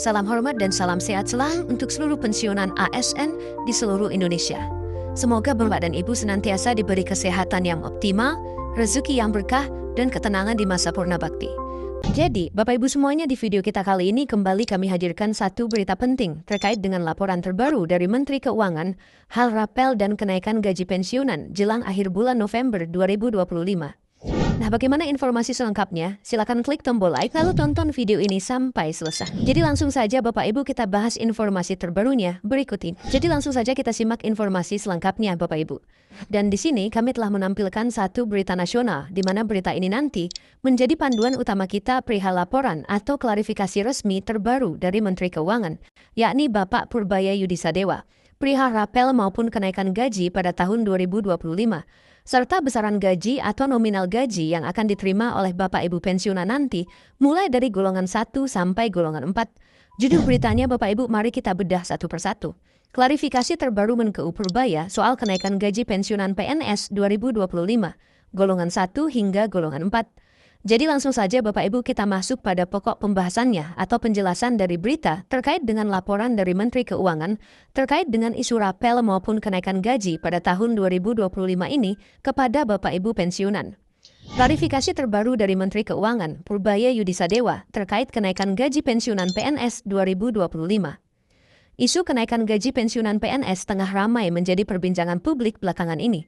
Salam hormat dan salam sehat selalu untuk seluruh pensiunan ASN di seluruh Indonesia. Semoga Bapak dan Ibu senantiasa diberi kesehatan yang optimal, rezeki yang berkah, dan ketenangan di masa purna bakti. Jadi, Bapak Ibu semuanya, di video kita kali ini kembali kami hadirkan satu berita penting terkait dengan laporan terbaru dari Menteri Keuangan, hal rapel dan kenaikan gaji pensiunan jelang akhir bulan November 2025. Nah, bagaimana informasi selengkapnya? Silakan klik tombol like lalu tonton video ini sampai selesai. Jadi langsung saja Bapak Ibu kita bahas informasi terbarunya berikut ini. Jadi langsung saja kita simak informasi selengkapnya Bapak Ibu. Dan di sini kami telah menampilkan satu berita nasional di mana berita ini nanti menjadi panduan utama kita perihal laporan atau klarifikasi resmi terbaru dari Menteri Keuangan, yakni Bapak Purbaya Yudisadewa, perihal rapel maupun kenaikan gaji pada tahun 2025. Serta besaran gaji atau nominal gaji yang akan diterima oleh Bapak Ibu pensiunan nanti mulai dari golongan 1 sampai golongan 4. Judul beritanya Bapak Ibu, mari kita bedah satu persatu. Klarifikasi terbaru Menkeu Purbaya soal kenaikan gaji pensiunan PNS 2025, golongan 1 hingga golongan 4. Jadi langsung saja Bapak Ibu kita masuk pada pokok pembahasannya atau penjelasan dari berita terkait dengan laporan dari Menteri Keuangan terkait dengan isu rapel maupun kenaikan gaji pada tahun 2025 ini kepada Bapak Ibu pensiunan. Klarifikasi terbaru dari Menteri Keuangan, Purbaya Yudisadewa, terkait kenaikan gaji pensiunan PNS 2025. Isu kenaikan gaji pensiunan PNS tengah ramai menjadi perbincangan publik belakangan ini.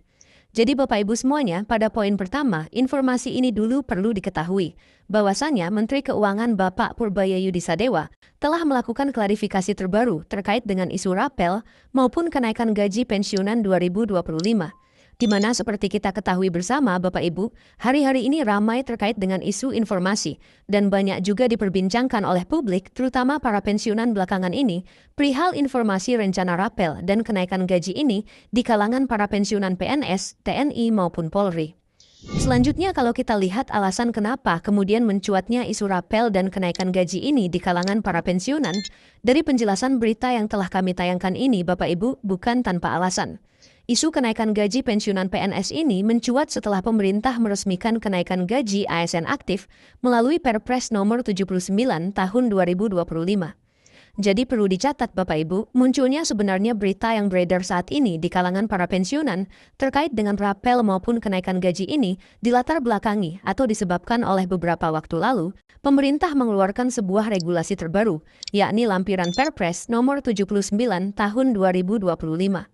Jadi Bapak Ibu semuanya, pada poin pertama, informasi ini dulu perlu diketahui, bahwasannya Menteri Keuangan Bapak Purbaya Yudisadewa telah melakukan klarifikasi terbaru terkait dengan isu rapel maupun kenaikan gaji pensiunan 2025. Di mana seperti kita ketahui bersama Bapak Ibu, hari-hari ini ramai terkait dengan isu informasi dan banyak juga diperbincangkan oleh publik, terutama para pensiunan belakangan ini, perihal informasi rencana rapel dan kenaikan gaji ini di kalangan para pensiunan PNS, TNI maupun Polri. Selanjutnya kalau kita lihat alasan kenapa kemudian mencuatnya isu rapel dan kenaikan gaji ini di kalangan para pensiunan, dari penjelasan berita yang telah kami tayangkan ini Bapak Ibu bukan tanpa alasan. Isu kenaikan gaji pensiunan PNS ini mencuat setelah pemerintah meresmikan kenaikan gaji ASN aktif melalui Perpres nomor 79 tahun 2025. Jadi perlu dicatat Bapak Ibu, munculnya sebenarnya berita yang beredar saat ini di kalangan para pensiunan terkait dengan rapel maupun kenaikan gaji ini dilatar belakangi atau disebabkan oleh beberapa waktu lalu, pemerintah mengeluarkan sebuah regulasi terbaru, yakni lampiran Perpres nomor 79 tahun 2025.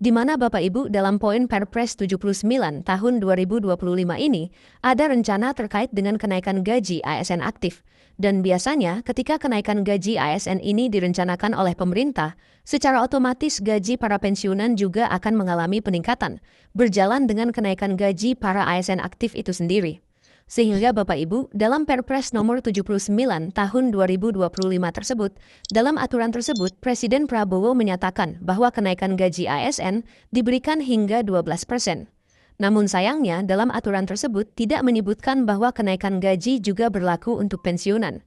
Di mana Bapak Ibu dalam poin Perpres 79 tahun 2025 ini ada rencana terkait dengan kenaikan gaji ASN aktif. Dan biasanya ketika kenaikan gaji ASN ini direncanakan oleh pemerintah, secara otomatis gaji para pensiunan juga akan mengalami peningkatan, berjalan dengan kenaikan gaji para ASN aktif itu sendiri. Sehingga Bapak Ibu, dalam Perpres nomor 79 tahun 2025 tersebut, dalam aturan tersebut, Presiden Prabowo menyatakan bahwa kenaikan gaji ASN diberikan hingga 12%. Namun sayangnya, dalam aturan tersebut tidak menyebutkan bahwa kenaikan gaji juga berlaku untuk pensiunan.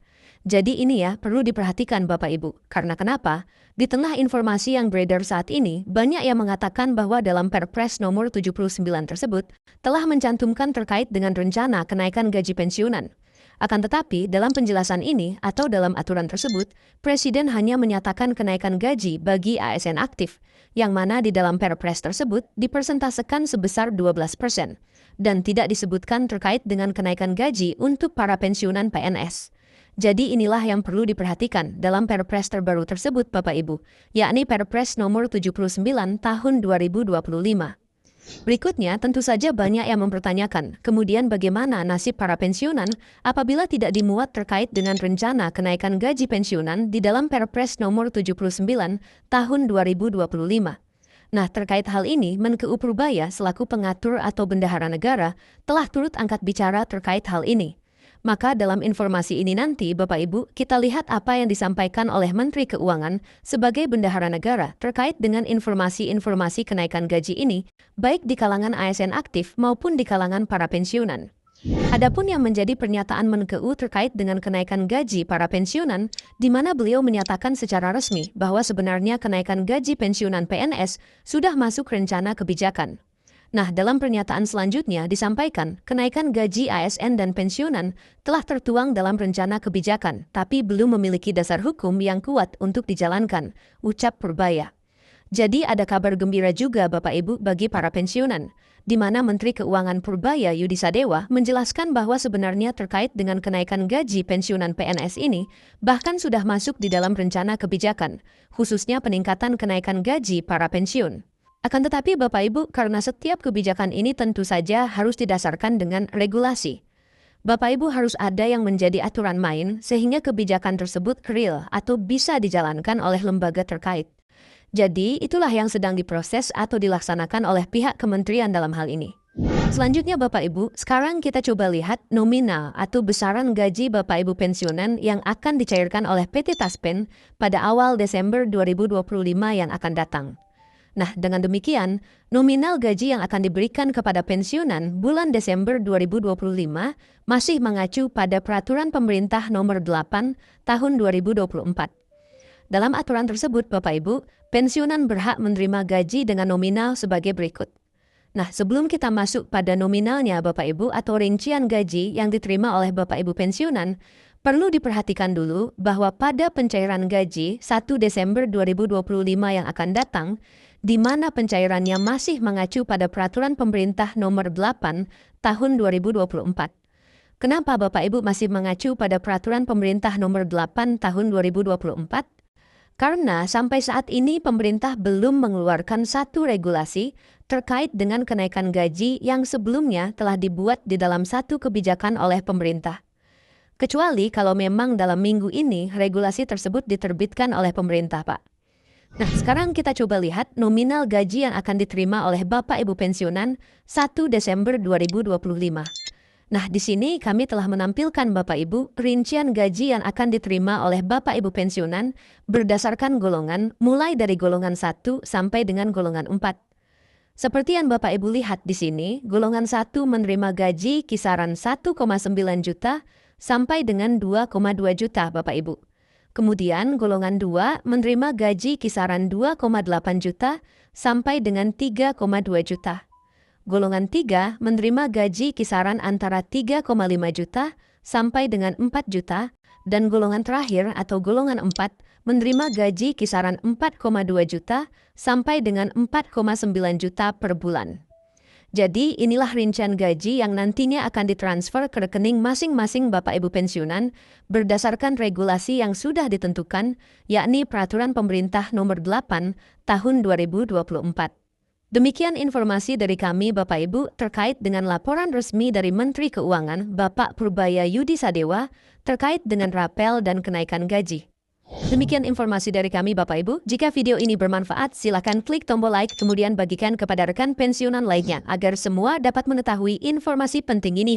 Jadi ini ya, perlu diperhatikan Bapak Ibu. Karena kenapa? Di tengah informasi yang beredar saat ini, banyak yang mengatakan bahwa dalam Perpres nomor 79 tersebut telah mencantumkan terkait dengan rencana kenaikan gaji pensiunan. Akan tetapi, dalam penjelasan ini atau dalam aturan tersebut, Presiden hanya menyatakan kenaikan gaji bagi ASN aktif, yang mana di dalam Perpres tersebut dipersentasekan sebesar 12%, dan tidak disebutkan terkait dengan kenaikan gaji untuk para pensiunan PNS. Jadi inilah yang perlu diperhatikan dalam Perpres terbaru tersebut Bapak Ibu, yakni Perpres nomor 79 tahun 2025. Berikutnya tentu saja banyak yang mempertanyakan, kemudian bagaimana nasib para pensiunan apabila tidak dimuat terkait dengan rencana kenaikan gaji pensiunan di dalam Perpres nomor 79 tahun 2025. Nah, terkait hal ini, Menkeu Purbaya selaku pengatur atau bendahara negara telah turut angkat bicara terkait hal ini. Maka dalam informasi ini nanti Bapak Ibu kita lihat apa yang disampaikan oleh Menteri Keuangan sebagai bendahara negara terkait dengan informasi-informasi kenaikan gaji ini baik di kalangan ASN aktif maupun di kalangan para pensiunan. Adapun yang menjadi pernyataan Menkeu terkait dengan kenaikan gaji para pensiunan di mana beliau menyatakan secara resmi bahwa sebenarnya kenaikan gaji pensiunan PNS sudah masuk rencana kebijakan. Nah, dalam pernyataan selanjutnya disampaikan, kenaikan gaji ASN dan pensiunan telah tertuang dalam rencana kebijakan, tapi belum memiliki dasar hukum yang kuat untuk dijalankan, ucap Purbaya. Jadi ada kabar gembira juga Bapak Ibu bagi para pensiunan, di mana Menteri Keuangan Purbaya Yudi Sadewa menjelaskan bahwa sebenarnya terkait dengan kenaikan gaji pensiunan PNS ini, bahkan sudah masuk di dalam rencana kebijakan, khususnya peningkatan kenaikan gaji para pensiun. Akan tetapi Bapak Ibu, karena setiap kebijakan ini tentu saja harus didasarkan dengan regulasi. Bapak Ibu harus ada yang menjadi aturan main sehingga kebijakan tersebut real atau bisa dijalankan oleh lembaga terkait. Jadi itulah yang sedang diproses atau dilaksanakan oleh pihak kementerian dalam hal ini. Selanjutnya Bapak Ibu, sekarang kita coba lihat nominal atau besaran gaji Bapak Ibu pensiunan yang akan dicairkan oleh PT Taspen pada awal Desember 2025 yang akan datang. Nah, dengan demikian, nominal gaji yang akan diberikan kepada pensiunan bulan Desember 2025 masih mengacu pada Peraturan Pemerintah Nomor 8 Tahun 2024. Dalam aturan tersebut, Bapak Ibu, pensiunan berhak menerima gaji dengan nominal sebagai berikut. Nah, sebelum kita masuk pada nominalnya Bapak Ibu atau rincian gaji yang diterima oleh Bapak Ibu pensiunan, perlu diperhatikan dulu bahwa pada pencairan gaji 1 Desember 2025 yang akan datang, di mana pencairannya masih mengacu pada Peraturan Pemerintah Nomor 8 Tahun 2024. Kenapa Bapak Ibu masih mengacu pada Peraturan Pemerintah Nomor 8 Tahun 2024? Karena sampai saat ini pemerintah belum mengeluarkan satu regulasi terkait dengan kenaikan gaji yang sebelumnya telah dibuat di dalam satu kebijakan oleh pemerintah. Kecuali kalau memang dalam minggu ini regulasi tersebut diterbitkan oleh pemerintah, Pak. Nah, sekarang kita coba lihat nominal gaji yang akan diterima oleh Bapak Ibu pensiunan 1 Desember 2025. Nah, di sini kami telah menampilkan Bapak Ibu rincian gaji yang akan diterima oleh Bapak Ibu pensiunan berdasarkan golongan mulai dari golongan 1 sampai dengan golongan 4. Seperti yang Bapak Ibu lihat di sini, golongan 1 menerima gaji kisaran 1,9 juta sampai dengan 2,2 juta Bapak Ibu. Kemudian golongan 2 menerima gaji kisaran 2,8 juta sampai dengan 3,2 juta. Golongan 3 menerima gaji kisaran antara 3,5 juta sampai dengan 4 juta. Dan golongan terakhir atau golongan 4 menerima gaji kisaran 4,2 juta sampai dengan 4,9 juta per bulan. Jadi inilah rincian gaji yang nantinya akan ditransfer ke rekening masing-masing Bapak Ibu pensiunan berdasarkan regulasi yang sudah ditentukan, yakni Peraturan Pemerintah Nomor 8 Tahun 2024. Demikian informasi dari kami Bapak Ibu terkait dengan laporan resmi dari Menteri Keuangan Bapak Purbaya Yudi Sadewa terkait dengan rapel dan kenaikan gaji. Demikian informasi dari kami Bapak Ibu. Jika video ini bermanfaat, silakan klik tombol like kemudian bagikan kepada rekan pensiunan lainnya agar semua dapat mengetahui informasi penting ini.